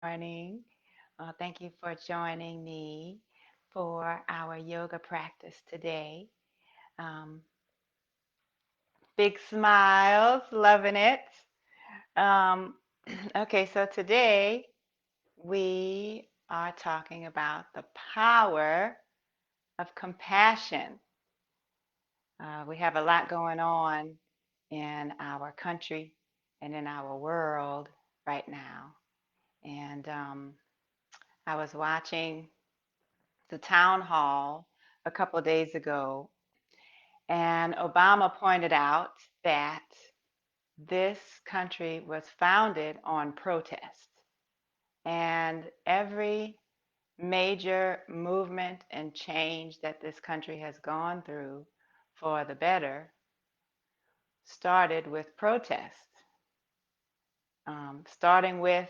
Morning. Thank you for joining me for our yoga practice today. Um, Big smiles, loving it. Um, okay, so today we are talking about the power of compassion. We have a lot going on in our country and in our world right now. And I was watching the town hall a couple of days ago, and Obama pointed out that this country was founded on protest. And every major movement and change that this country has gone through for the better started with protest, starting with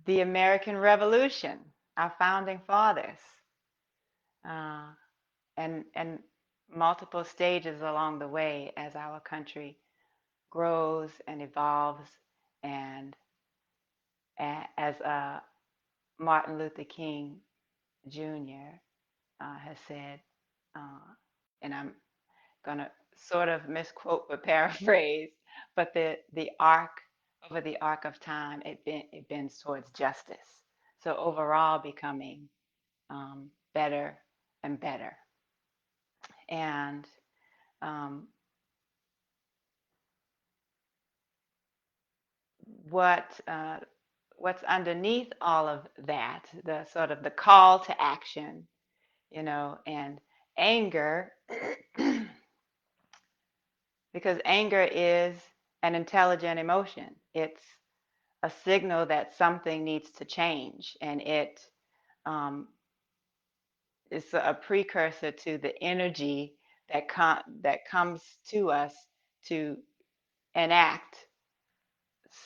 the American Revolution, our founding fathers. Uh, and multiple stages along the way as our country grows and evolves, and as Martin Luther King Jr. Has said, uh, and I'm going to sort of misquote but paraphrase, but the arc over the arc of time, it bends towards justice. So overall, becoming better and better. And um, what what's underneath all of that, the sort of the call to action, and anger, because anger is an intelligent emotion. It's a signal that something needs to change, and it um, is a precursor to the energy that comes to us to enact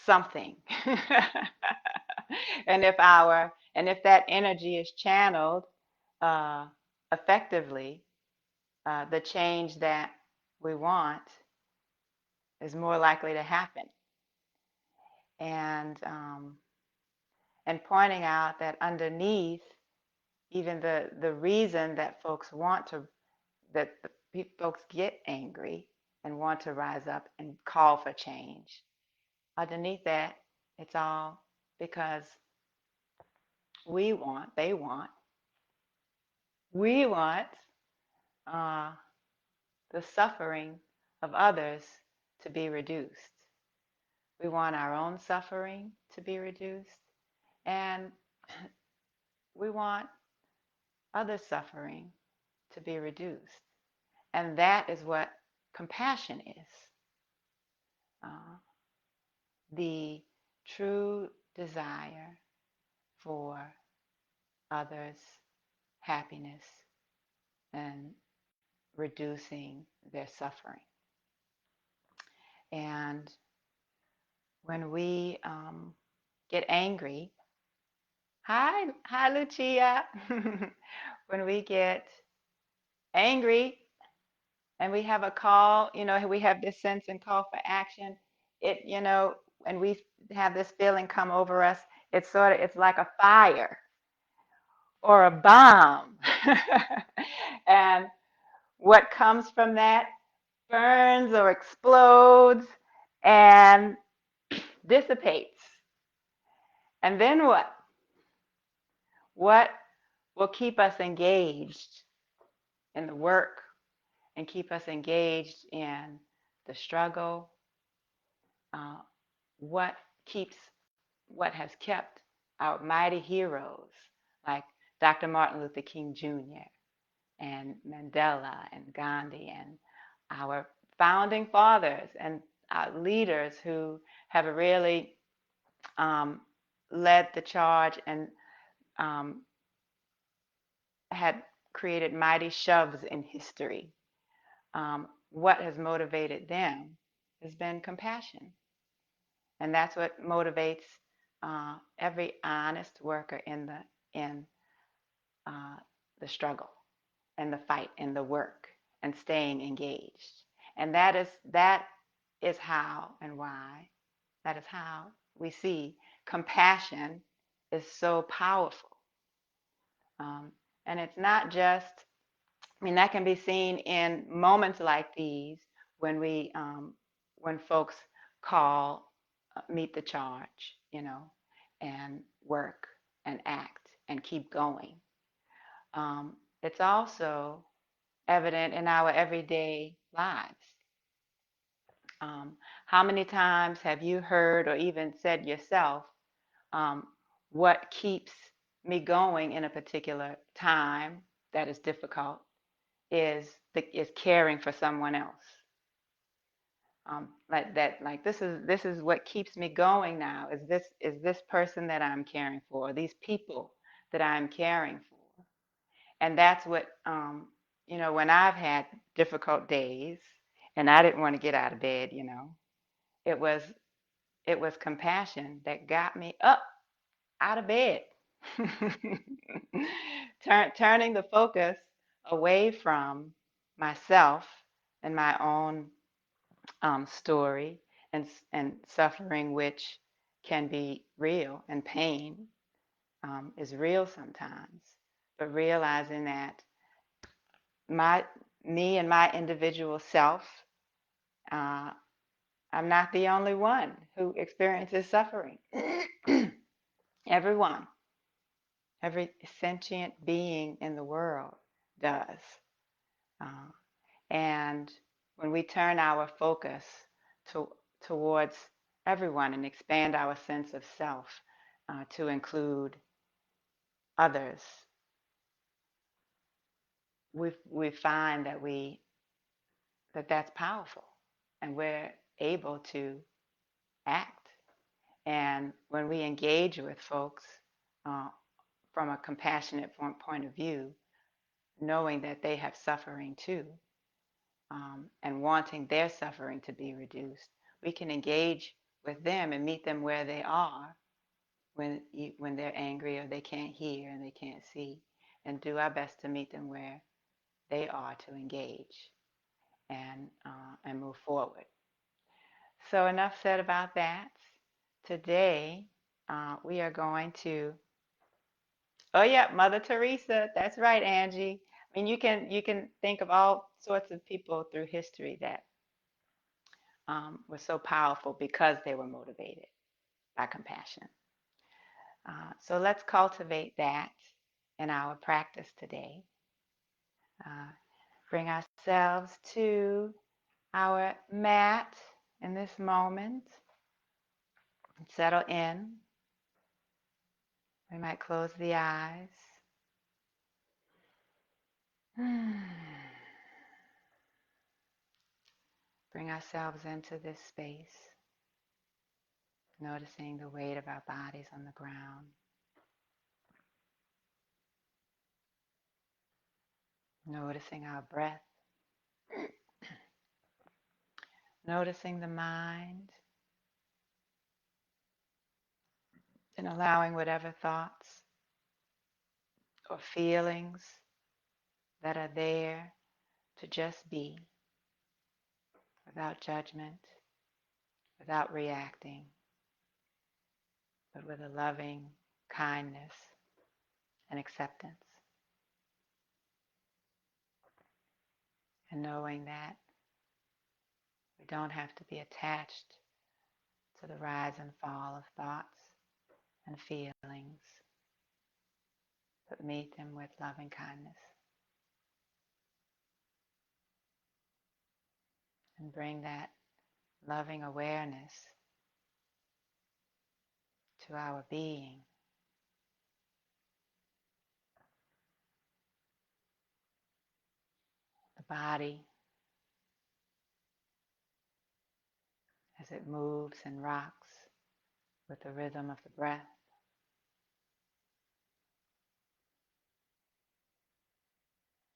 something. And if that energy is channeled uh, effectively, the change that we want is more likely to happen. And and pointing out that underneath even the reason that folks want to that folks get angry and want to rise up and call for change, underneath that, it's all because they want, we want uh, the suffering of others to be reduced. We want our own suffering to be reduced, and we want other suffering to be reduced. And that is what compassion is, uh, the true desire for others' happiness and reducing their suffering. And when we get angry, hi, Lucia. When we get angry and we have a call, we have this sense and call for action, and we have this feeling come over us, it's like a fire or a bomb. And what comes from that burns or explodes and dissipates. And then what? What will keep us engaged in the work and keep us engaged in the struggle? Uh, what keeps, what has kept our mighty heroes like Dr. Martin Luther King Jr. and Mandela and Gandhi and our founding fathers and our leaders who have really um, led the charge and um, had created mighty shoves in history. What has motivated them has been compassion. And that's what motivates every honest worker in uh, the struggle and the fight and the work and staying engaged. And that is how and why that is how we see compassion is so powerful. And it's not just, I mean, that can be seen in moments like these when when folks call, meet the charge, and work and act and keep going. It's also evident in our everyday lives. How many times have you heard or even said yourself, um, what keeps me going in a particular time that is difficult is caring for someone else. Like that, like this is what keeps me going now. Is this person that I'm caring for, or these people that I'm caring for? And that's what when I've had difficult days and I didn't want to get out of bed, it was it was compassion that got me up out of bed. Turning the focus away from myself and my own story and suffering, which can be real, and pain is real sometimes. But realizing that my me and my individual self, uh, I'm not the only one who experiences suffering. Everyone, every sentient being in the world does. Uh, and when we turn our focus to, towards everyone and expand our sense of self to include others, we find that's powerful, and we're able to act. And when we engage with folks uh, from a compassionate point of view, knowing that they have suffering too, and wanting their suffering to be reduced, we can engage with them and meet them where they are when they're angry or they can't hear and they can't see, and do our best to meet them where they are to engage and move forward. So enough said about that. Today we are going to. Oh yeah, Mother Teresa. That's right, Angie. I mean, you can think of all sorts of people through history that were so powerful because they were motivated by compassion. So let's cultivate that in our practice today. Uh, Bring ourselves to our mat in this moment. Settle in. We might close the eyes. Bring ourselves into this space, noticing the weight of our bodies on the ground. Noticing our breath. Noticing the mind, and allowing whatever thoughts or feelings that are there to just be, without judgment, without reacting, but with a loving kindness and acceptance. And knowing that we don't have to be attached to the rise and fall of thoughts and feelings, but meet them with loving kindness. And bring that loving awareness to our being. The body as it moves and rocks with the rhythm of the breath.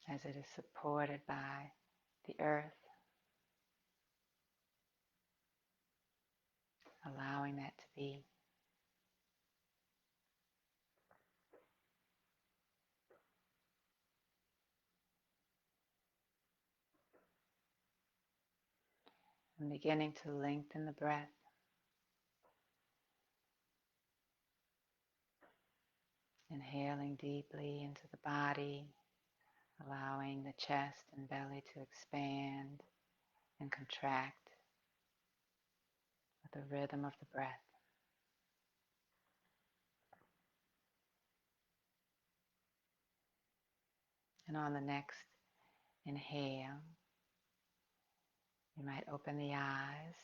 As it is supported by the earth, allowing that to be. And beginning to lengthen the breath. Inhaling deeply into the body, allowing the chest and belly to expand and contract with the rhythm of the breath. And on the next inhale, you might open the eyes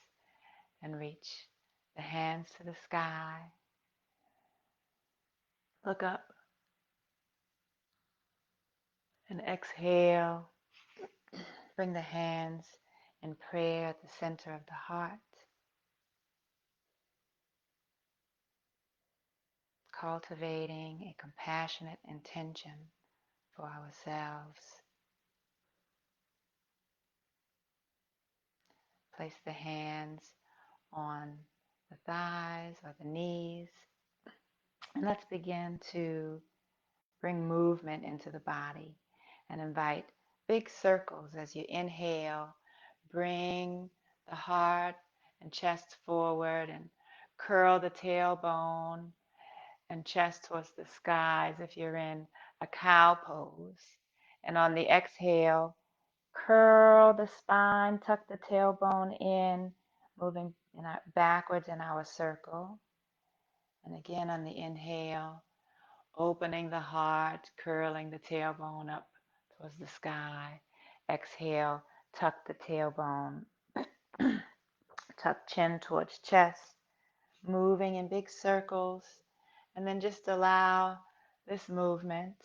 and reach the hands to the sky. Look up and exhale. Bring the hands in prayer at the center of the heart, cultivating a compassionate intention for ourselves. Place the hands on the thighs or the knees, and let's begin to bring movement into the body and invite big circles as you inhale. Bring the heart and chest forward and curl the tailbone and chest towards the skies if you're in a cow pose. And on the exhale, curl the spine, tuck the tailbone in, moving backwards in our circle. And again on the inhale, opening the heart, curling the tailbone up towards the sky. Exhale, tuck the tailbone, tuck chin towards chest, moving in big circles. And then just allow this movement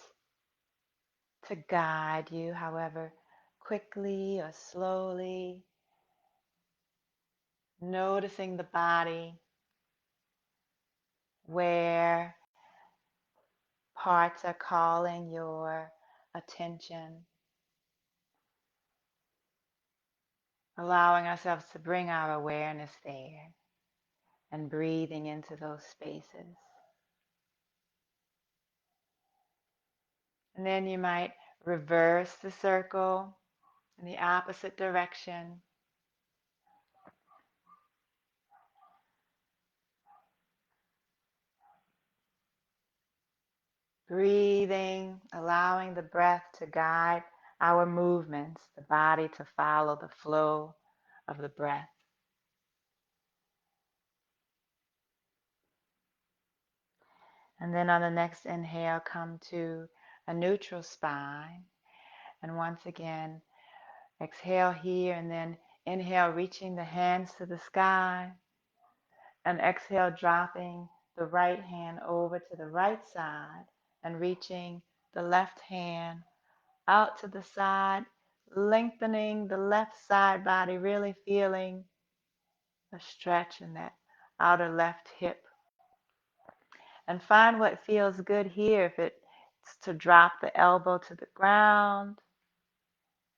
to guide you, however quickly or slowly, noticing the body, where parts are calling your attention, allowing ourselves to bring our awareness there and breathing into those spaces. And then you might reverse the circle in the opposite direction. Breathing, allowing the breath to guide our movements, the body to follow the flow of the breath. And then on the next inhale, come to a neutral spine. And once again, exhale here and then inhale, reaching the hands to the sky. And exhale, dropping the right hand over to the right side and reaching the left hand out to the side, lengthening the left side body, really feeling a stretch in that outer left hip. And find what feels good here. If it's to drop the elbow to the ground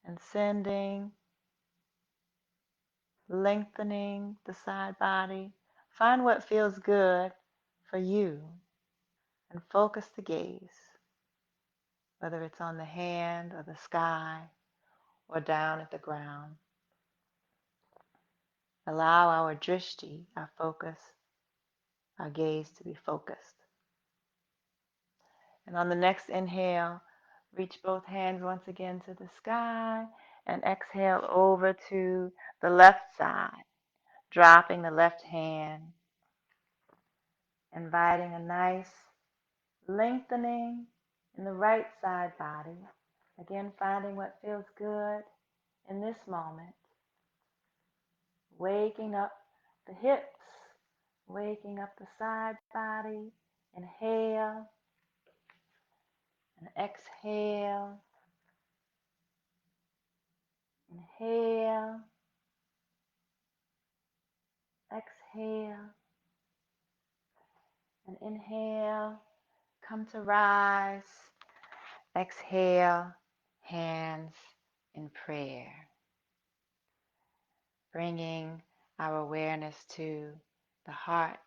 and sending, lengthening the side body. Find what feels good for you and focus the gaze, whether it's on the hand or the sky or down at the ground. Allow our drishti, our focus, our gaze to be focused. And on the next inhale, reach both hands once again to the sky and exhale over to the left side, dropping the left hand, inviting a nice lengthening in the right side body. Again, finding what feels good in this moment. Waking up the hips, waking up the side body. Inhale and exhale. Inhale, exhale, and inhale. Come to rise. Exhale, hands in prayer. Bringing our awareness to the heart.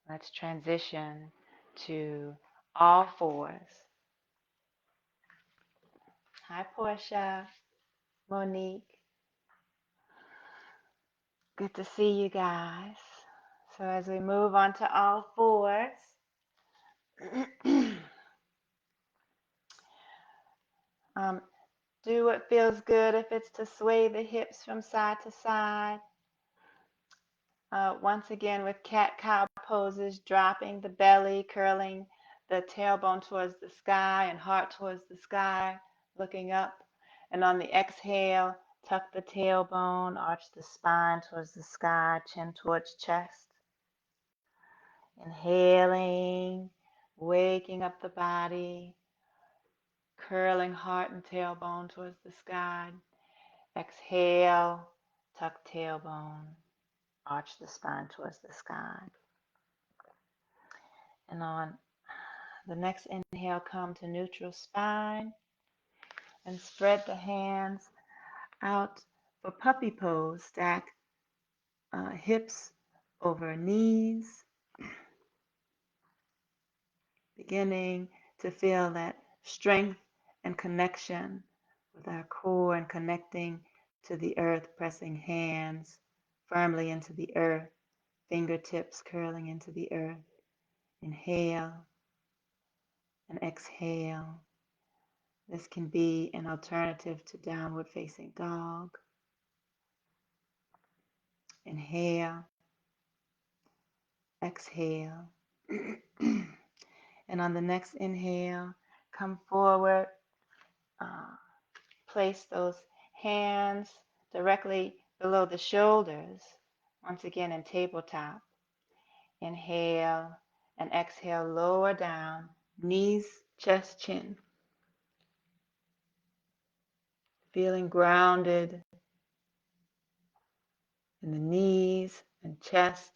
Let's transition to all fours. Hi, Portia, Monique. Good to see you guys. So as we move on to all fours, Do what feels good. If it's to sway the hips from side to side. Once again with cat-cow poses, dropping the belly, curling the tailbone towards the sky and heart towards the sky, looking up. And on the exhale, tuck the tailbone, arch the spine towards the sky, chin towards chest. Inhaling, waking up the body, curling heart and tailbone towards the sky. Exhale, tuck tailbone, arch the spine towards the sky. And on the next inhale, come to neutral spine and spread the hands out for puppy pose. Stack hips over knees, beginning to feel that strength and connection with our core and connecting to the earth, pressing hands firmly into the earth, fingertips curling into the earth. Inhale and exhale. This can be an alternative to downward facing dog. Inhale, exhale. And on the next inhale, come forward. Place those hands directly below the shoulders. Once again in tabletop. Inhale and exhale, lower down. Knees, chest, chin. Feeling grounded in the knees and chest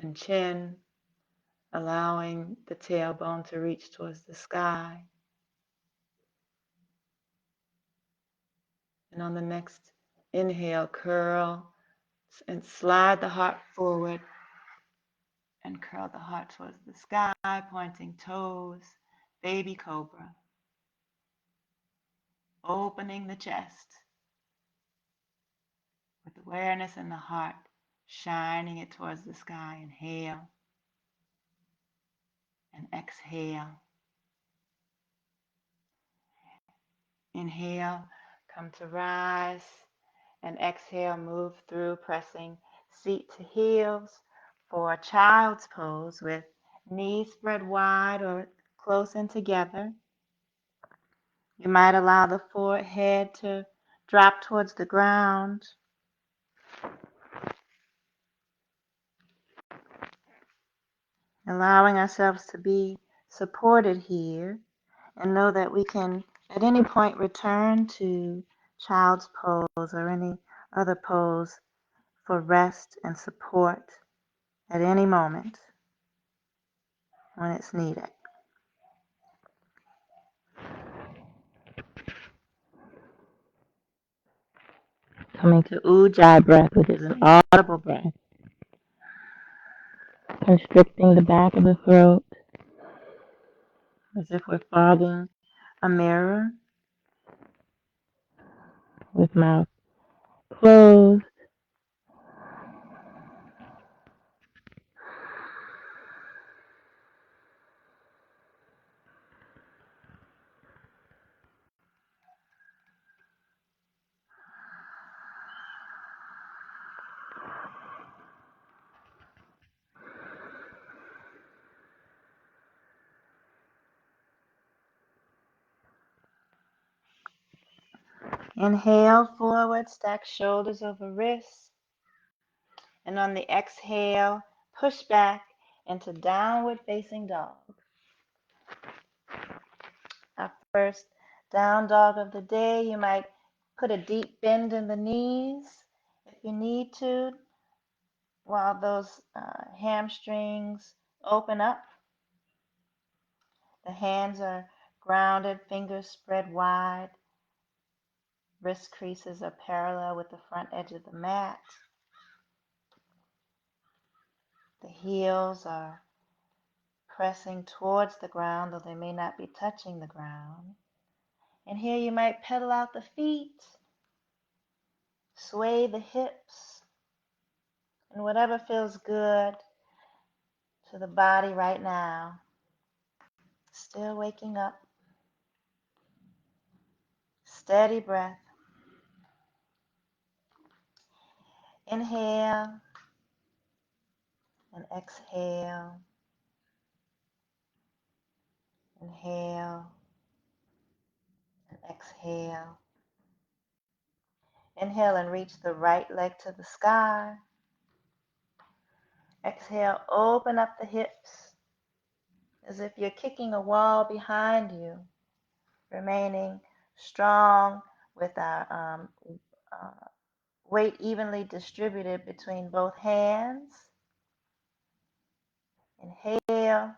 and chin, allowing the tailbone to reach towards the sky. And on the next inhale, curl and slide the heart forward and curl the heart towards the sky, pointing toes, baby cobra. Opening the chest with awareness in the heart, shining it towards the sky. Inhale and exhale. Inhale, come to rise, and exhale, move through, pressing seat to heels for child's pose with knees spread wide or close in together. You might allow the forehead to drop towards the ground. Allowing ourselves to be supported here, and know that we can at any point return to child's pose or any other pose for rest and support at any moment when it's needed. Coming to Ujjai Breath, which is an audible breath, constricting the back of the throat as if we're fogging a mirror with mouth closed. Inhale forward, stack shoulders over wrists. And on the exhale, push back into downward facing dog. Our first down dog of the day. You might put a deep bend in the knees if you need to, while those hamstrings open up. The hands are grounded, fingers spread wide. Wrist creases are parallel with the front edge of the mat. The heels are pressing towards the ground, though they may not be touching the ground. And here you might pedal out the feet, sway the hips, and whatever feels good to the body right now. Still waking up, steady breath. Inhale and exhale. Inhale and exhale. Inhale and reach the right leg to the sky. Exhale, open up the hips as if you're kicking a wall behind you, remaining strong with our weight evenly distributed between both hands. Inhale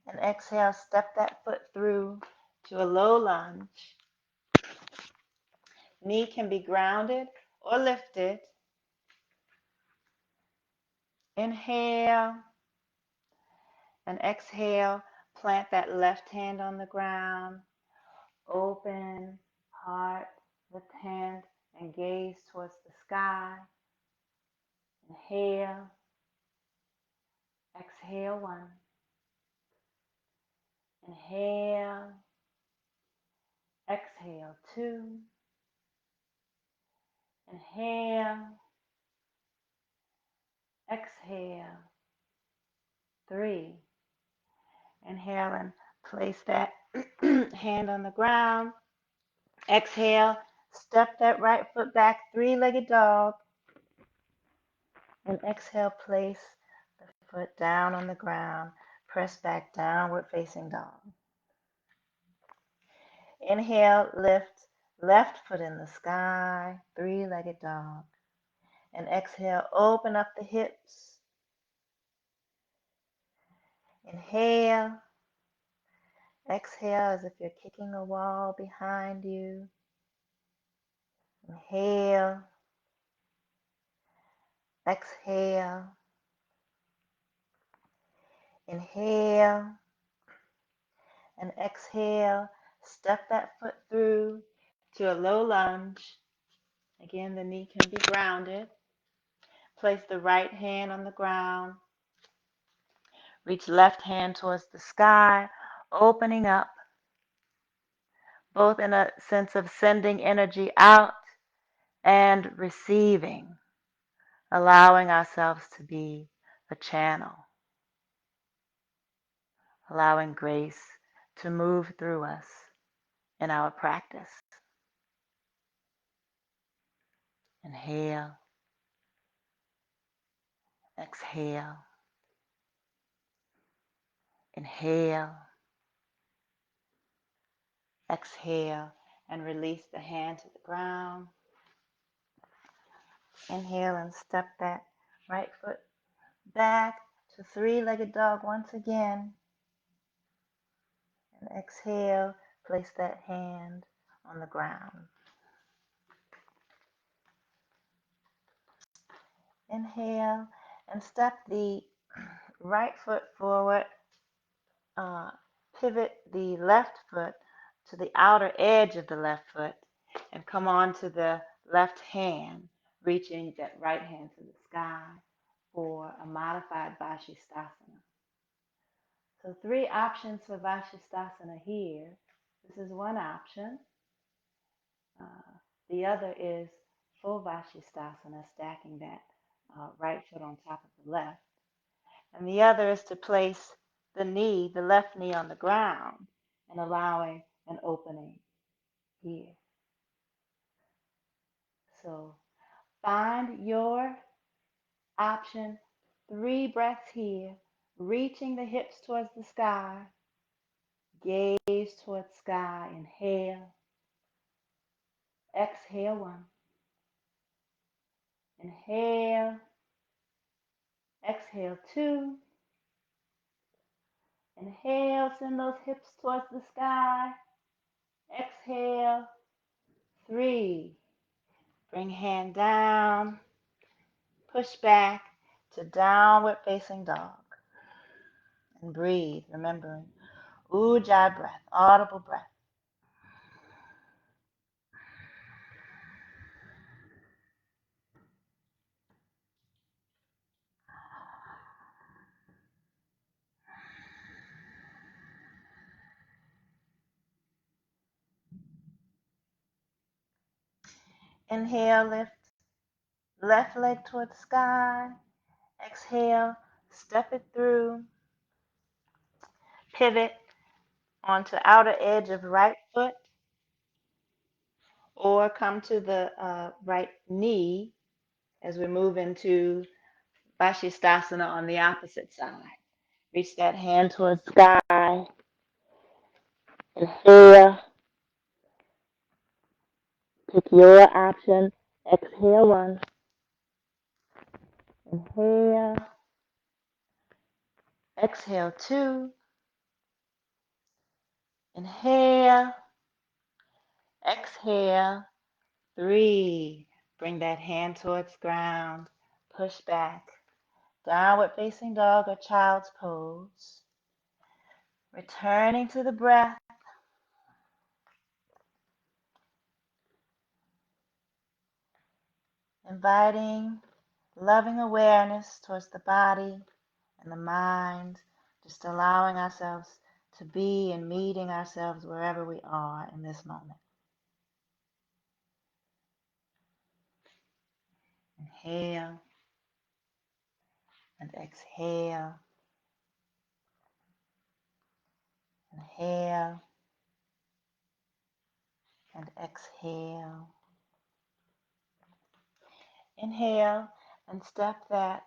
and exhale, step that foot through to a low lunge. Knee can be grounded or lifted. Inhale and exhale, plant that left hand on the ground. Open heart, lift hand and gaze towards the sky. Inhale, exhale one. Inhale, exhale two. Inhale, exhale three. Inhale and place that hand on the ground. Exhale, step that right foot back, three-legged dog. And exhale, place the foot down on the ground. Press back, downward facing dog. Inhale, lift left foot in the sky, three-legged dog. And exhale, open up the hips. Inhale, exhale as if you're kicking a wall behind you. Inhale, exhale, inhale, and exhale. Step that foot through to a low lunge. Again, the knee can be grounded. Place the right hand on the ground. Reach left hand towards the sky, opening up, both in a sense of sending energy out and receiving, allowing ourselves to be a channel, allowing grace to move through us in our practice. Inhale, exhale, inhale, exhale, and release the hand to the ground. Inhale and step that right foot back to three-legged dog once again. And exhale, place that hand on the ground. Inhale and step the right foot forward. Pivot the left foot to the outer edge of the left foot and come on to the left hand, reaching that right hand to the sky for a modified Vashistasana. So 3 options for Vashistasana here. This is one option. The other is full Vashistasana, stacking that right foot on top of the left. And the other is to place the knee, the left knee on the ground and allowing an opening here. So find your option. 3 breaths here, reaching the hips towards the sky. Gaze towards sky. Inhale. Exhale 1. Inhale. Exhale 2. Inhale, send those hips towards the sky. Exhale 3. Bring hand down. Push back to downward facing dog. And breathe, remembering Ujjai breath, audible breath. Inhale, lift left leg toward the sky. Exhale, step it through. Pivot onto outer edge of right foot or come to the right knee as we move into Vashistasana on the opposite side. Reach that hand towards sky. Inhale, pick your option. Exhale, one. Inhale, exhale, two. Inhale, exhale, three. Bring that hand towards ground. Push back. Downward facing dog or child's pose. Returning to the breath. Inviting loving awareness towards the body and the mind. Just allowing ourselves to be and meeting ourselves wherever we are in this moment. Inhale and exhale. Inhale and exhale. Inhale and step that,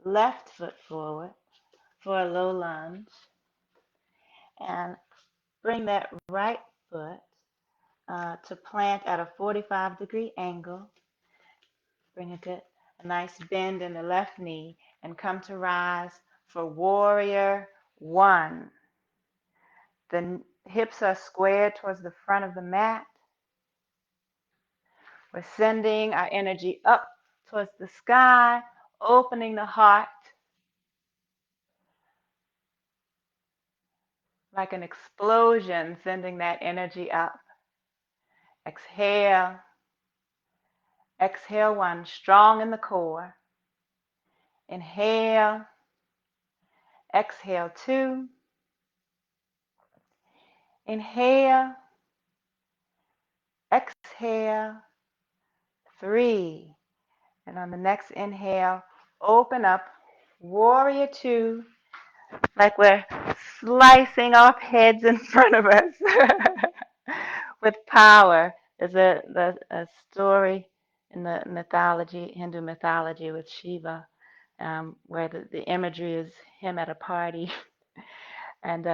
left foot forward for a low lunge. And bring that right foot to plant at a 45-degree angle. Bring it to a nice bend in the left knee and come to rise for warrior one. The hips are squared towards the front of the mat. We're sending our energy up towards the sky, opening the heart like an explosion, sending that energy up. Exhale. Exhale one, strong in the core. Inhale. Exhale two. Inhale. Exhale three. And on the next inhale, open up, warrior two, like we're slicing off heads in front of us with power. There's a story in the mythology, Hindu mythology, with Shiva, where the imagery is him at a party, and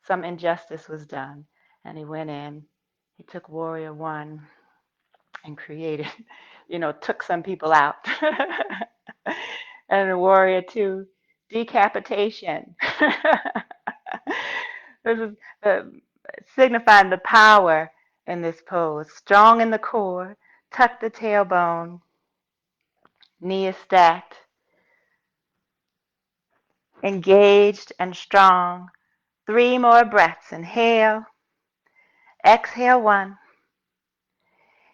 some injustice was done, and he went in. He took warrior one and created, took some people out. And warrior two, decapitation. This is signifying the power in this pose. Strong in the core, tuck the tailbone, knee is stacked, engaged and strong. 3 more breaths. Inhale, exhale one.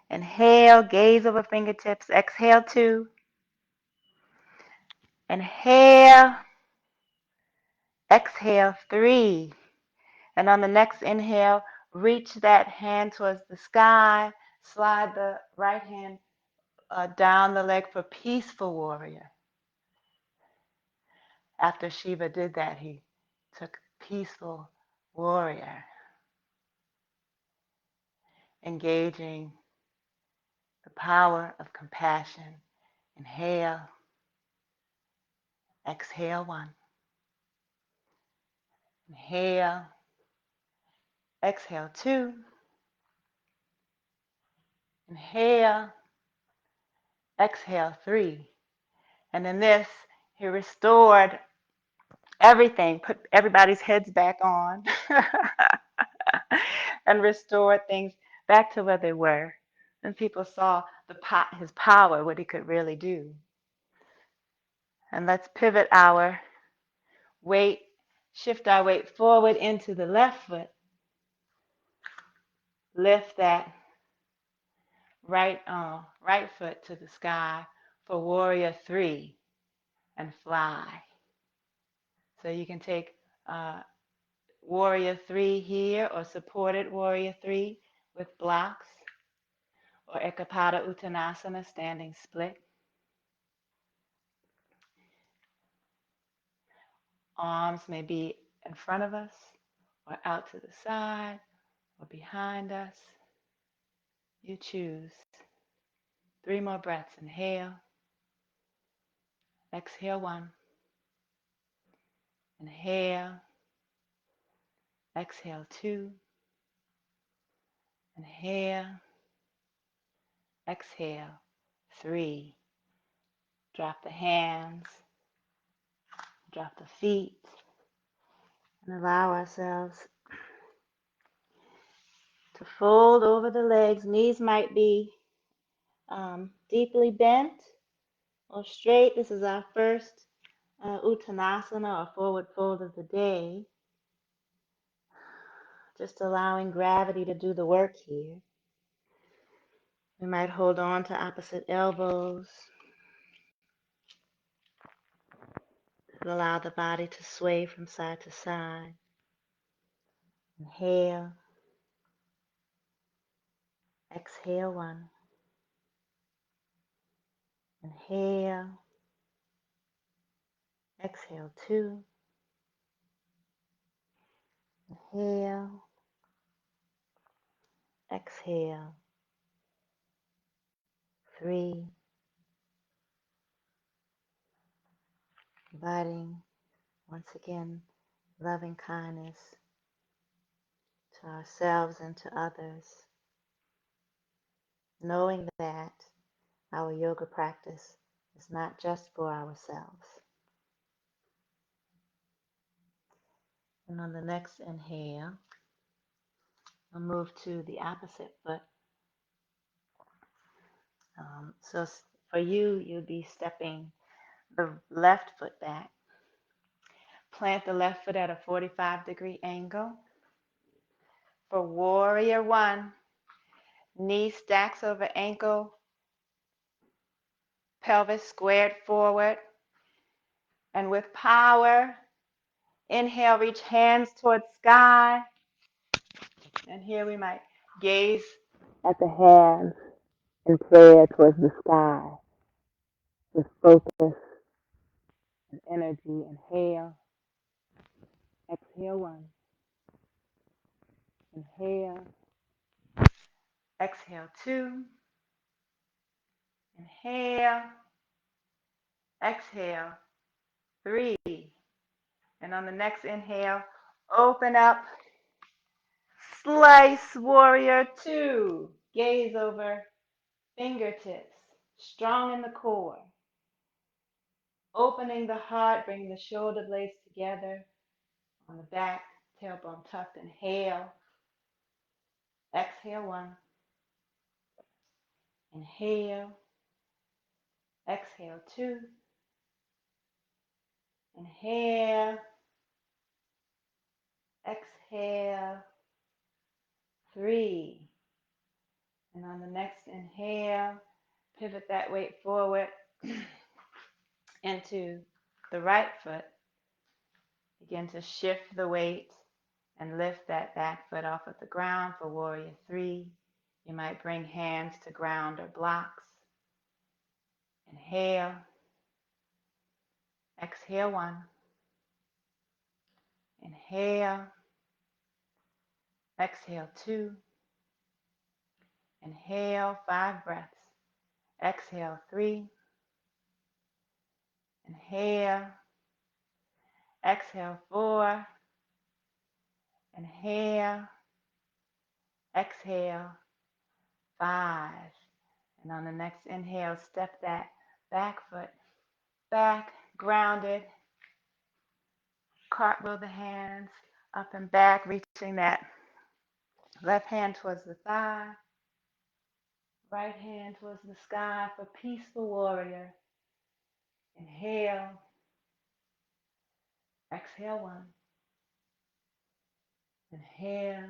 Inhale, gaze over fingertips. Exhale two. Inhale, exhale three. And on the next inhale, reach that hand towards the sky. Slide the right hand down the leg for peaceful warrior. After Shiva did that, he took peaceful warrior, engaging the power of compassion. Inhale, exhale one. Inhale, exhale two. Inhale, exhale three. And in this, he restored everything, put everybody's heads back on, and restored things back to where they were. And people saw his power, what he could really do. And let's pivot our weight, shift our weight forward into the left foot. Lift that right foot to the sky for warrior three and fly. So you can take warrior three here or supported warrior three with blocks, or Ekapada Uttanasana, standing split. Arms may be in front of us, or out to the side, or behind us. You choose. 3 more breaths. Inhale. Exhale 1. Inhale. Exhale 2. Inhale. Exhale 3. Drop the hands. Drop the feet. And allow ourselves to fold over the legs. Knees might be deeply bent or straight. This is our first Uttanasana, or forward fold of the day. Just allowing gravity to do the work here. We might hold on to opposite elbows to allow the body to sway from side to side. Inhale. Exhale 1. Inhale. Exhale 2. Inhale. Exhale 3. Inviting once again loving kindness to ourselves and to others, knowing that our yoga practice is not just for ourselves. And on the next inhale, we'll move to the opposite foot. So for you, you'll be stepping the left foot back. Plant the left foot at a 45-degree angle. For warrior 1, knee stacks over ankle, pelvis squared forward. And with power, inhale, reach hands towards sky. And here we might gaze at the hands in prayer towards the sky with focus and energy. Inhale. Exhale 1. Inhale. Exhale 2. Inhale. Exhale 3. And on the next inhale, open up. Slice warrior 2. Gaze over fingertips. Strong in the core. Opening the heart, bringing the shoulder blades together on the back, tailbone tucked. Inhale. Exhale 1. Inhale. Exhale 2. Inhale. Exhale 3. And on the next inhale, pivot that weight forward into the right foot. Begin to shift the weight and lift that back foot off of the ground for warrior 3. You might bring hands to ground or blocks. Inhale. Exhale 1. Inhale. Exhale 2. Inhale 5 breaths. Exhale 3. Inhale. Exhale 4. Inhale. Exhale 5. And on the next inhale, step that back foot back, grounded. Cartwheel the hands up and back, reaching that left hand towards the thigh, right hand towards the sky for peaceful warrior. Inhale. Exhale 1. Inhale.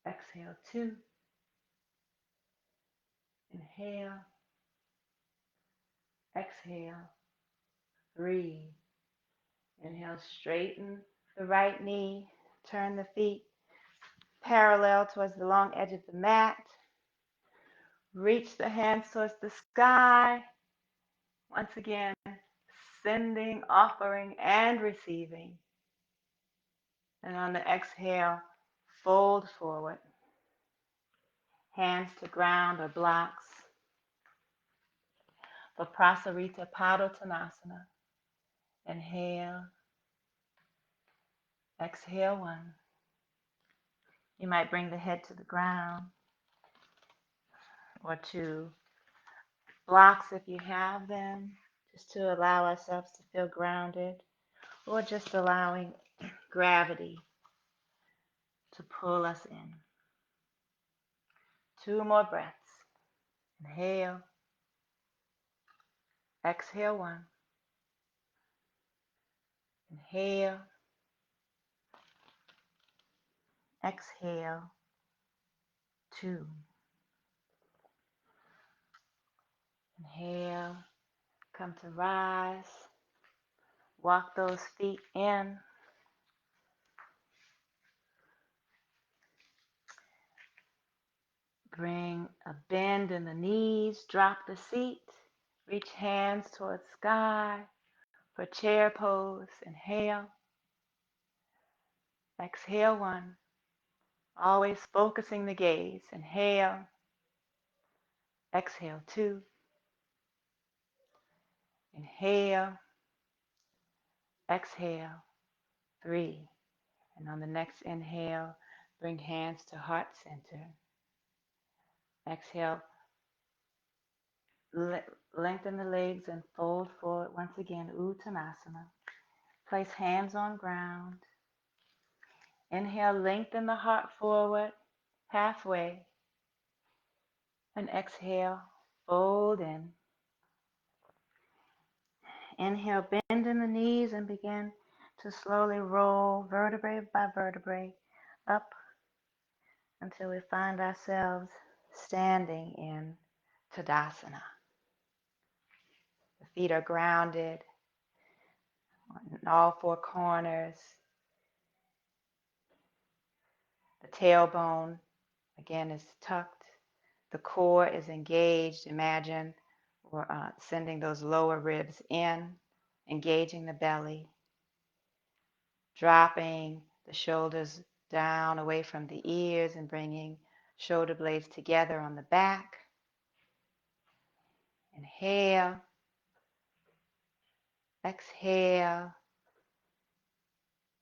Exhale 2. Inhale. Exhale 3. Inhale, straighten the right knee, turn the feet parallel towards the long edge of the mat. Reach the hands towards the sky. Once again, sending, offering, and receiving. And on the exhale, fold forward. Hands to ground or blocks. For Prasarita Padottanasana. Inhale. Exhale one. You might bring the head to the ground or to blocks if you have them, just to allow ourselves to feel grounded, or just allowing gravity to pull us in. 2 more breaths. Inhale. Exhale one. Inhale. Exhale 2. Inhale. Come to rise. Walk those feet in. Bring a bend in the knees. Drop the seat. Reach hands towards sky for chair pose. Inhale. Exhale one. Always focusing the gaze. Inhale. Exhale 2. Inhale. Exhale 3. And on the next inhale, bring hands to heart center. Exhale. Lengthen the legs and fold forward. Once again, Uttanasana. Place hands on ground. Inhale, lengthen the heart forward, halfway. And exhale, fold in. Inhale, bend in the knees and begin to slowly roll vertebrae by vertebrae up until we find ourselves standing in Tadasana. The feet are grounded in all 4 corners. The tailbone, again, is tucked. The core is engaged. Imagine we're sending those lower ribs in, engaging the belly, dropping the shoulders down away from the ears and bringing shoulder blades together on the back. Inhale. Exhale.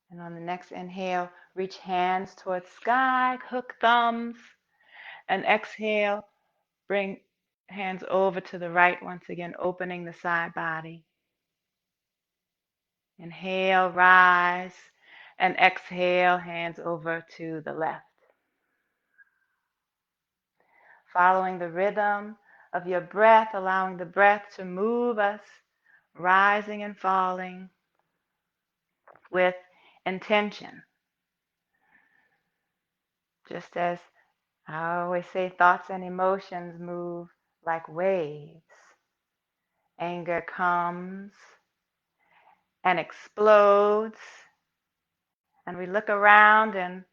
And on the next inhale, reach hands towards sky, hook thumbs, and exhale, bring hands over to the right, once again, opening the side body. Inhale, rise, and exhale, hands over to the left. Following the rhythm of your breath, allowing the breath to move us, rising and falling with intention. Just as I always say, thoughts and emotions move like waves. Anger comes and explodes, and we look around and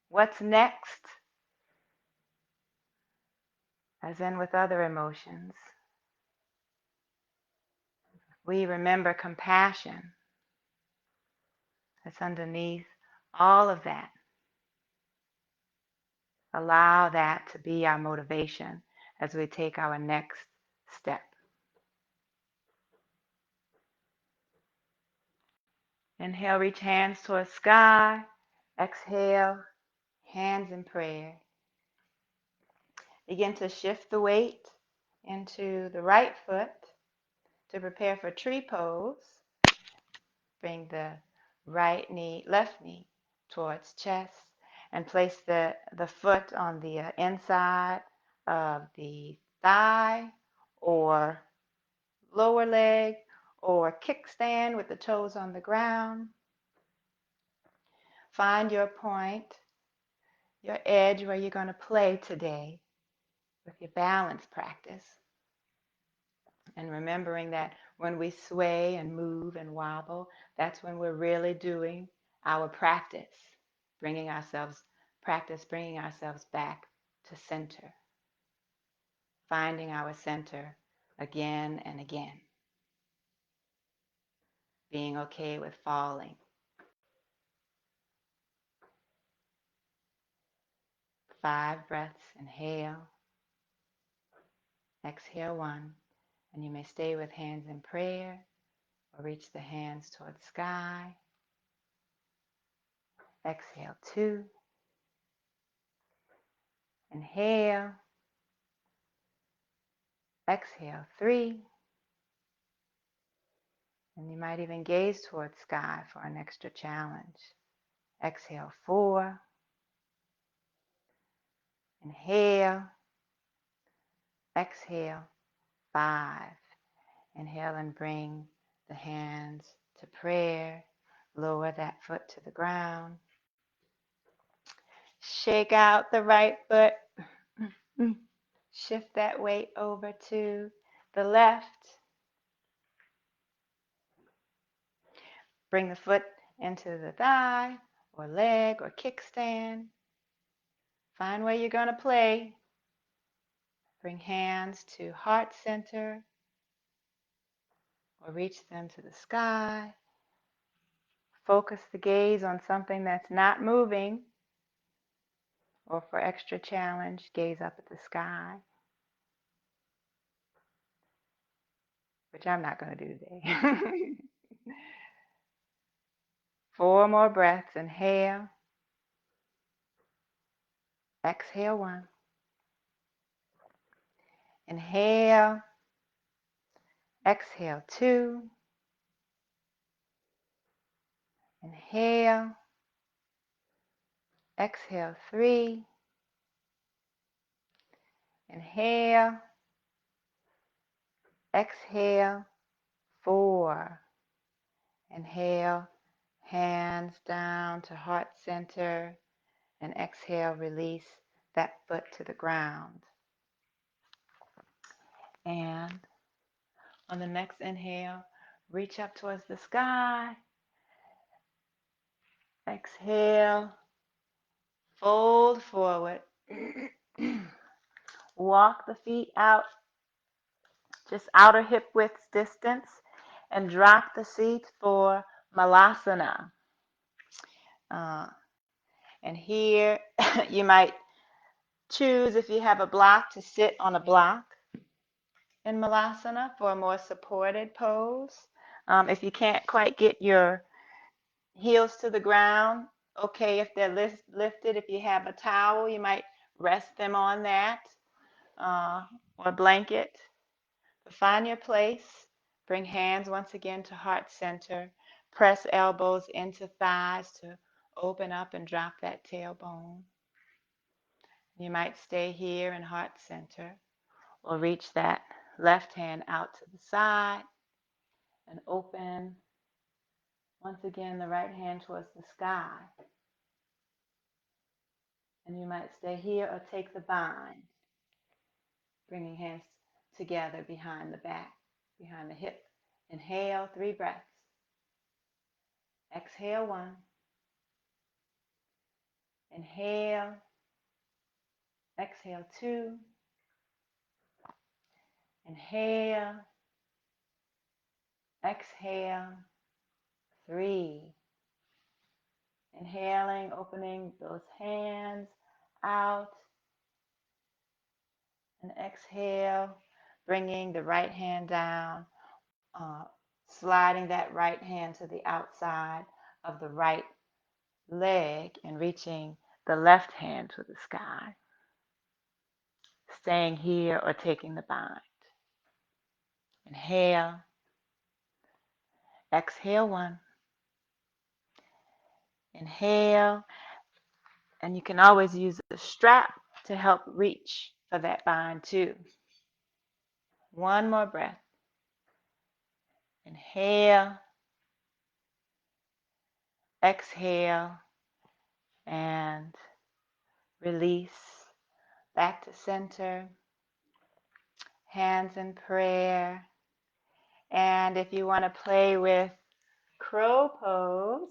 what's next? As in with other emotions, we remember compassion that's underneath all of that. Allow that to be our motivation as we take our next step. Inhale, reach hands towards sky. Exhale, hands in prayer. Begin to shift the weight into the right foot to prepare for tree pose. Bring the left knee towards chest and place the foot on the inside of the thigh or lower leg or kickstand with the toes on the ground. Find your point, your edge where you're going to play today with your balance practice. And remembering that when we sway and move and wobble, that's when we're really doing our practice, bringing ourselves practice bringing ourselves back to center, finding our center again and again, being okay with falling. 5 breaths, inhale, exhale 1, and you may stay with hands in prayer or reach the hands toward the sky. Exhale 2, inhale, exhale 3, and you might even gaze toward the sky for an extra challenge. Exhale 4, inhale, exhale 5. Inhale and bring the hands to prayer. Lower that foot to the ground. Shake out the right foot. Shift that weight over to the left. Bring the foot into the thigh or leg or kickstand. Find where you're going to play. Bring hands to heart center or reach them to the sky. Focus the gaze on something that's not moving, or for extra challenge, gaze up at the sky, which I'm not going to do today. 4 more breaths. Inhale, exhale 1. Inhale, exhale 2. Inhale, exhale 3. Inhale, exhale 4. Inhale, hands down to heart center, and exhale, release that foot to the ground. And on the next inhale, reach up towards the sky. Exhale, fold forward. Walk the feet out, just outer hip width distance, and drop the seat for Malasana. And here you might choose, if you have a block, to sit on a block in Malasana for a more supported pose. If you can't quite get your heels to the ground, okay, if they're lifted, if you have a towel, you might rest them on that, or a blanket. But find your place. Bring hands once again to heart center. Press elbows into thighs to open up and drop that tailbone. You might stay here in heart center, or reach that left hand out to the side and open once again the right hand towards the sky. And you might stay here or take the bind, bringing hands together behind the back, behind the hip. Inhale, 3 breaths. Exhale 1. Inhale, exhale 2. Inhale, exhale 3. Inhaling, opening those hands out, and exhale, bringing the right hand down, sliding that right hand to the outside of the right leg and reaching the left hand to the sky. Staying here or taking the bind. Inhale, exhale 1. Inhale, and you can always use a strap to help reach for that bind too. 1 more breath. Inhale, exhale, and release back to center. Hands in prayer. And if you want to play with crow pose,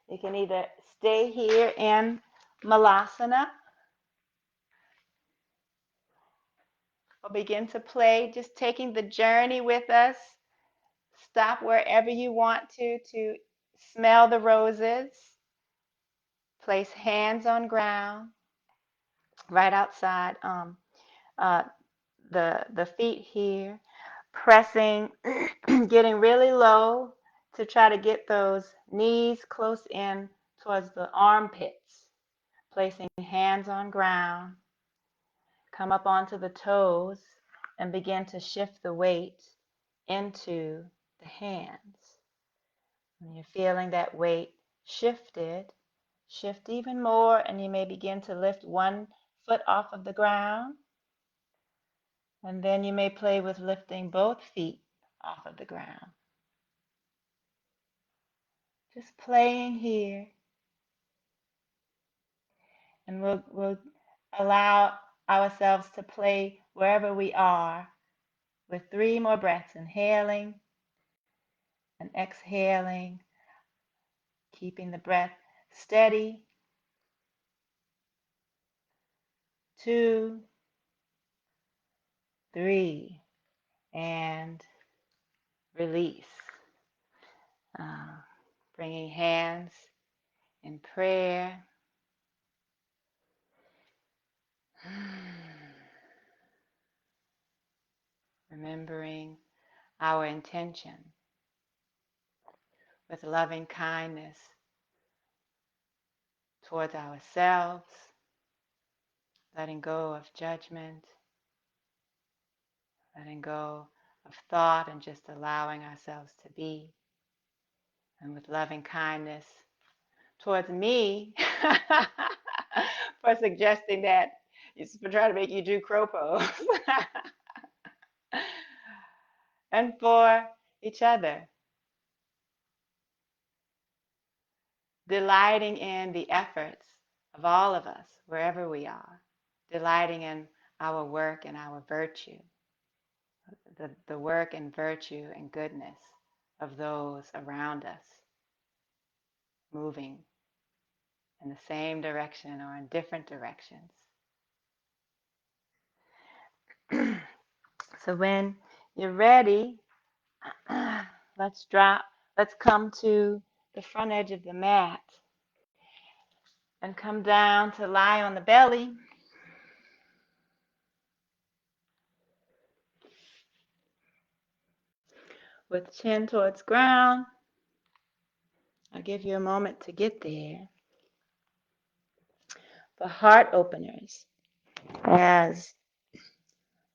You can either stay here in Malasana or begin to play, just taking the journey with us. Stop wherever you want to smell the roses. Place hands on ground right outside uh, the feet here. Pressing, getting really low to try to get those knees close in towards the armpits. Placing hands on ground. Come up onto the toes and begin to shift the weight into the hands. When you're feeling that weight shifted, shift even more, and you may begin to lift one foot off of the ground, and then you may play with lifting both feet off of the ground. Just playing here, and we'll allow ourselves to play wherever we are with 3 more breaths, inhaling and exhaling, keeping the breath steady. 2, 3, and release. Uh, Bringing hands in prayer. Remembering our intention with loving kindness towards ourselves, letting go of judgment, letting go of thought, and just allowing ourselves to be. And with loving kindness towards me for suggesting that, for trying to make you do crow pose, and for each other, delighting in the efforts of all of us, wherever we are, delighting in our work and our virtue, the work and virtue and goodness of those around us, moving in the same direction or in different directions. So when you're ready, let's come to the front edge of the mat and come down to lie on the belly. With chin towards ground. I'll give you a moment to get there. For heart openers, as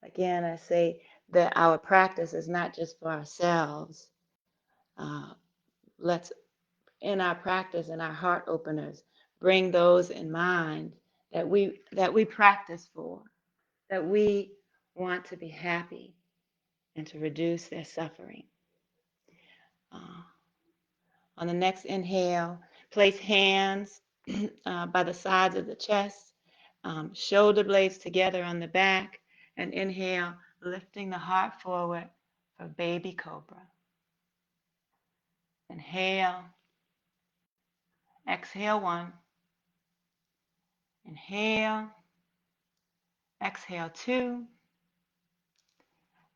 again I say that our practice is not just for ourselves. Let's, in our practice and our heart openers, bring those in mind that we practice for, that we want to be happy and to reduce their suffering. On the next inhale, place hands by the sides of the chest, shoulder blades together on the back, and inhale, lifting the heart forward for baby cobra. Inhale, exhale 1, inhale, exhale 2,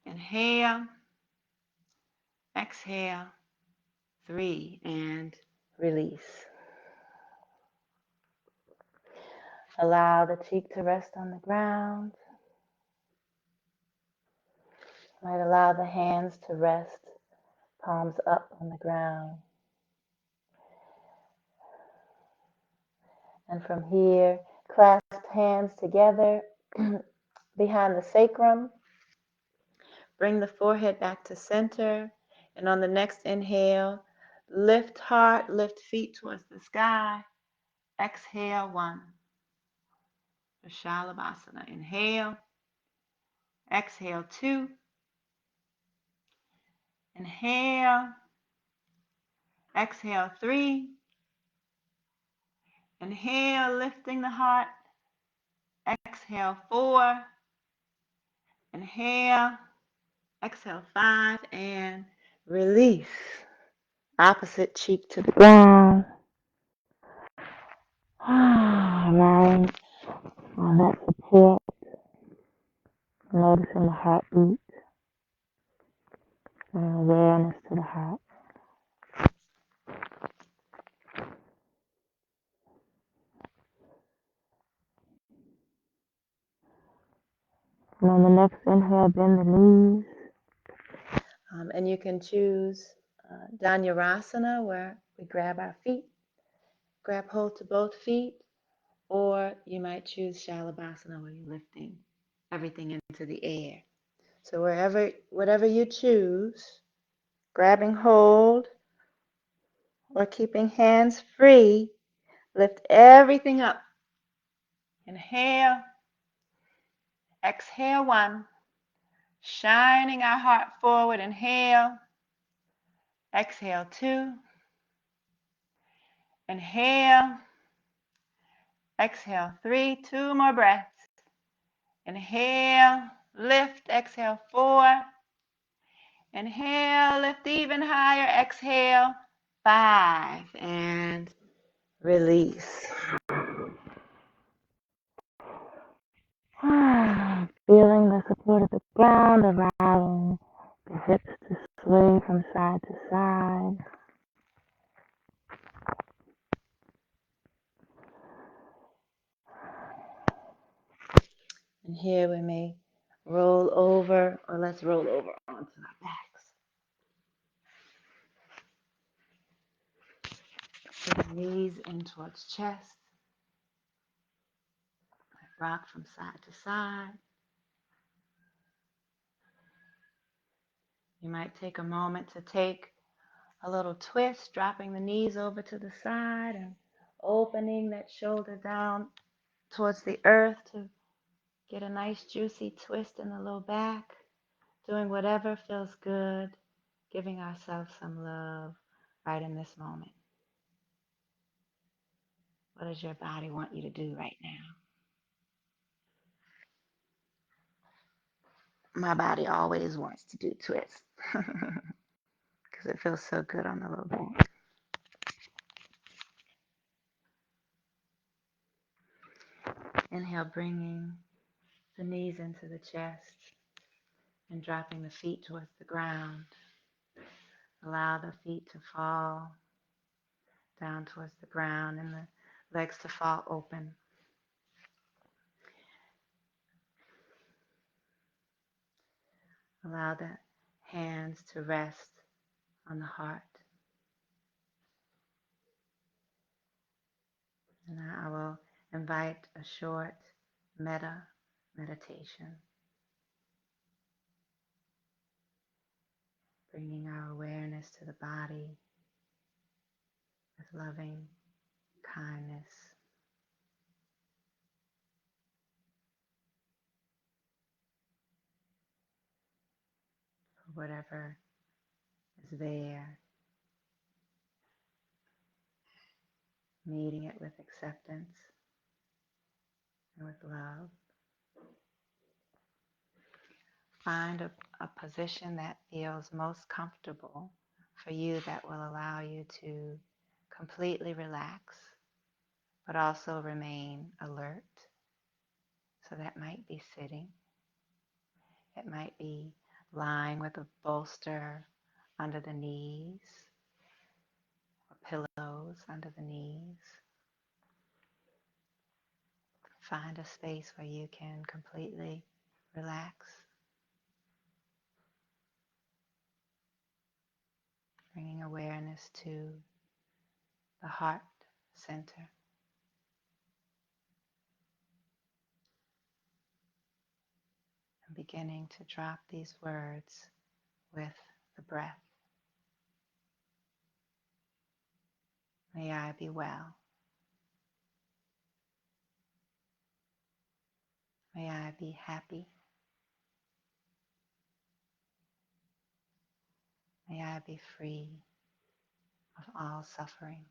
inhale, exhale 3, and release. Allow the cheek to rest on the ground. Might allow the hands to rest, palms up on the ground. And from here, clasp hands together behind the sacrum. Bring the forehead back to center. And on the next inhale, lift heart, lift feet towards the sky. Exhale 1. Vashistasana. Inhale. Exhale 2. Inhale. Exhale 3. Inhale, lifting the heart. Exhale 4. Inhale. Exhale 5, and release. Opposite cheek to the ground. Allowing that support, noticing the heartbeat and awareness to the heart. And on the next inhale, bend the knees. And you can choose Dhanurasana, where we grab our feet, grab hold to both feet, or you might choose Shalabhasana, where you're lifting everything into the air. So whatever you choose, grabbing hold or keeping hands free, lift everything up. Inhale, exhale 1, shining our heart forward. Inhale, exhale 2, inhale, exhale 3, 2 more breaths. Inhale, lift, exhale 4, inhale, lift even higher, exhale 5, and release. Feeling the support of the ground, allowing the hips to swing from side to side. And here we may roll over, or let's roll over onto our backs. Bring knees in towards chest. Rock from side to side. You might take a moment to take a little twist, dropping the knees over to the side and opening that shoulder down towards the earth to get a nice juicy twist in the low back. Doing whatever feels good, giving ourselves some love right in this moment. What does your body want you to do right now? My body always wants to do twists because it feels so good on the low back. Inhale, bringing the knees into the chest and dropping the feet towards the ground. Allow the feet to fall down towards the ground and the legs to fall open. Allow the hands to rest on the heart. And I will invite a short meditation, bringing our awareness to the body with loving kindness. For whatever is there, meeting it with acceptance and with love. Find a position that feels most comfortable for you, that will allow you to completely relax, but also remain alert. So that might be sitting. It might be lying with a bolster under the knees, or pillows under the knees. Find a space where you can completely relax, bringing awareness to the heart center. And beginning to drop these words with the breath. May I be well. May I be happy. May I be free of all suffering.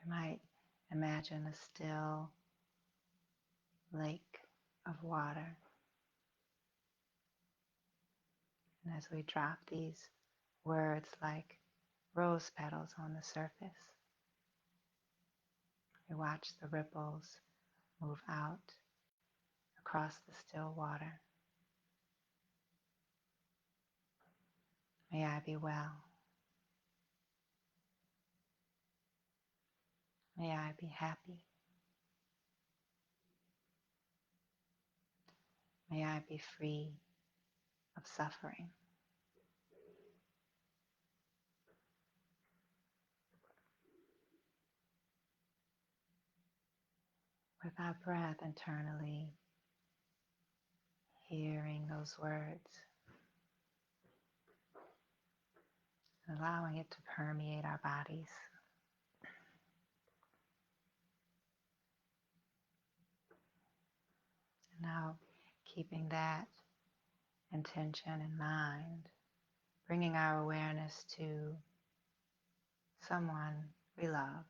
I might imagine a still lake of water. And as we drop these words like rose petals on the surface. We watch the ripples move out across the still water. May I be well. May I be happy. May I be free of suffering. With our breath internally, hearing those words, allowing it to permeate our bodies. And now, keeping that intention in mind, bringing our awareness to someone we love,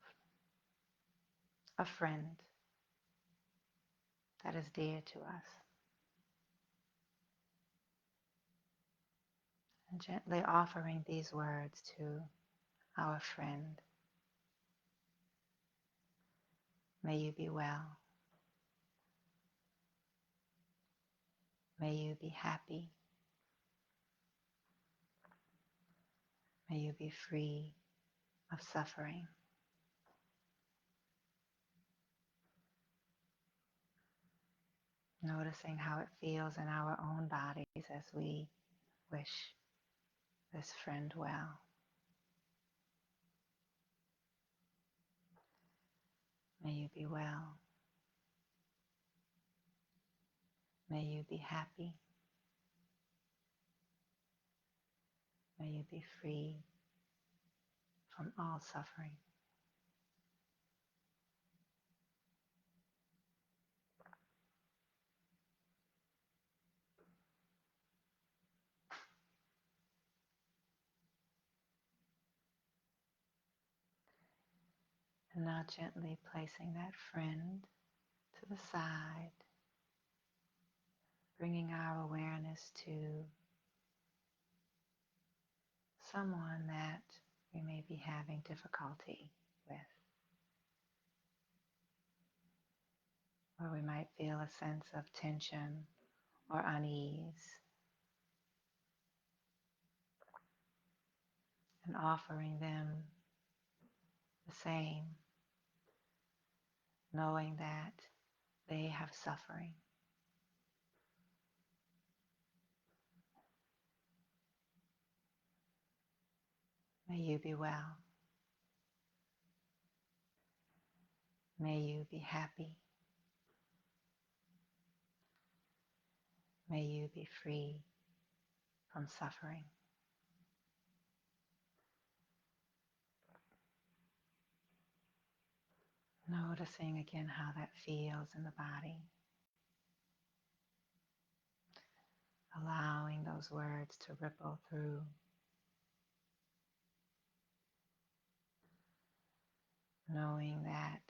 a friend that is dear to us, and gently offering these words to our friend. May you be well. May you be happy. May you be free of suffering. Noticing how it feels in our own bodies as we wish this friend well. May you be well. May you be happy. May you be free from all suffering. And now gently placing that friend to the side, bringing our awareness to someone that we may be having difficulty with, where we might feel a sense of tension or unease, and offering them the same, knowing that they have suffering. May you be well. May you be happy. May you be free from suffering. Noticing again how that feels in the body. Allowing those words to ripple through. Knowing that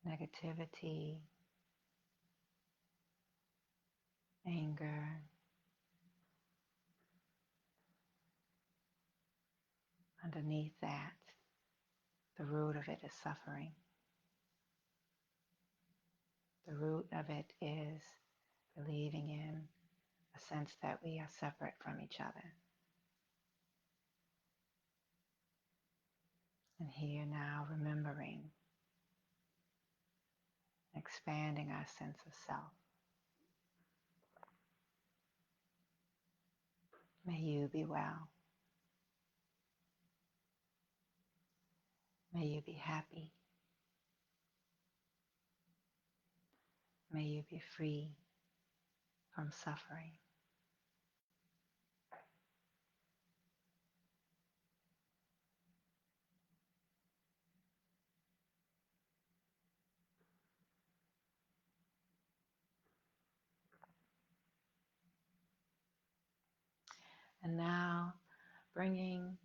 negativity, anger, underneath that, the root of it is suffering. The root of it is believing in a sense that we are separate from each other. And here now remembering, expanding our sense of self. May you be well. May you be happy. May you be free from suffering. And now bringing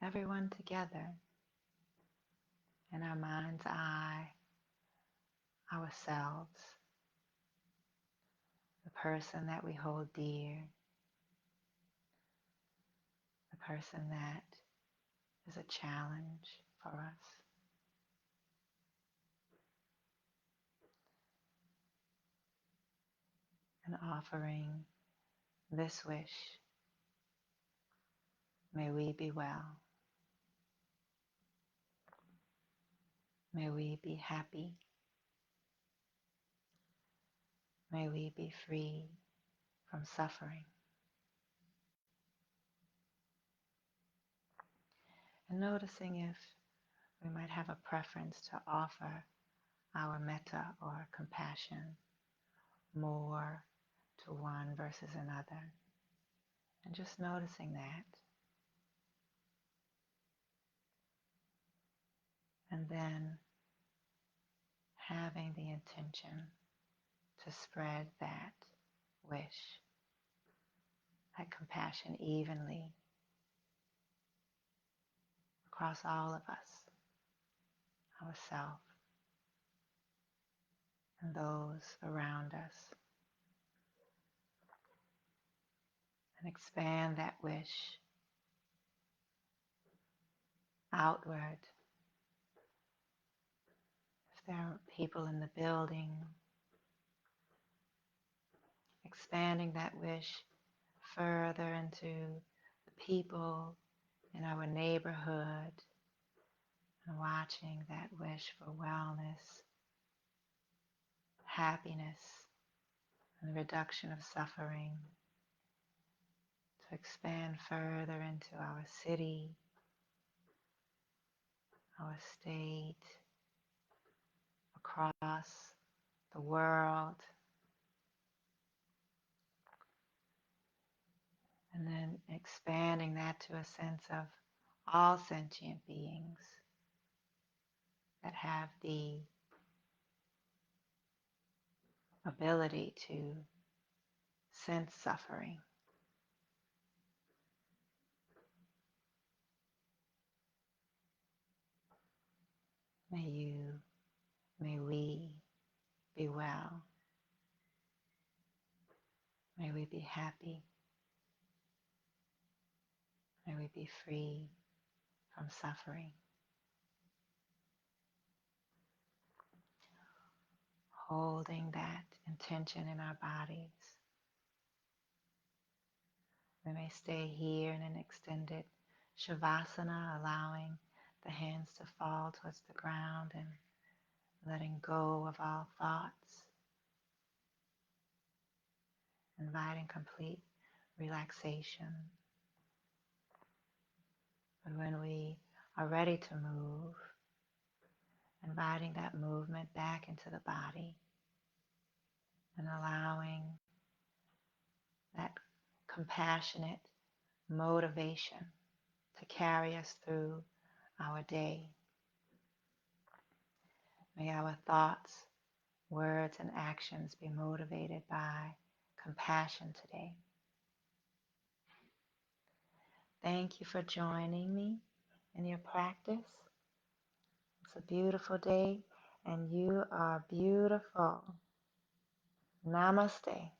everyone together in our mind's eye, ourselves, the person that we hold dear, the person that is a challenge for us. And offering this wish, may we be well, may we be happy, may we be free from suffering. And noticing if we might have a preference to offer our metta or compassion more to one versus another. And just noticing that. And then having the intention to spread that wish, that compassion evenly across all of us, ourselves, and those around us. And expand that wish outward. If there are people in the building, expanding that wish further into the people in our neighborhood, and watching that wish for wellness, happiness, and the reduction of suffering to expand further into our city, our state, across the world, and then expanding that to a sense of all sentient beings that have the ability to sense suffering. May we be well. May we be happy. May we be free from suffering. Holding that intention in our bodies. We may stay here in an extended Shavasana, allowing the hands to fall towards the ground and letting go of all thoughts, inviting complete relaxation. But when we are ready to move, inviting that movement back into the body and allowing that compassionate motivation to carry us through our day. May our thoughts, words, and actions be motivated by compassion today. Thank you for joining me in your practice. It's a beautiful day, and you are beautiful. Namaste.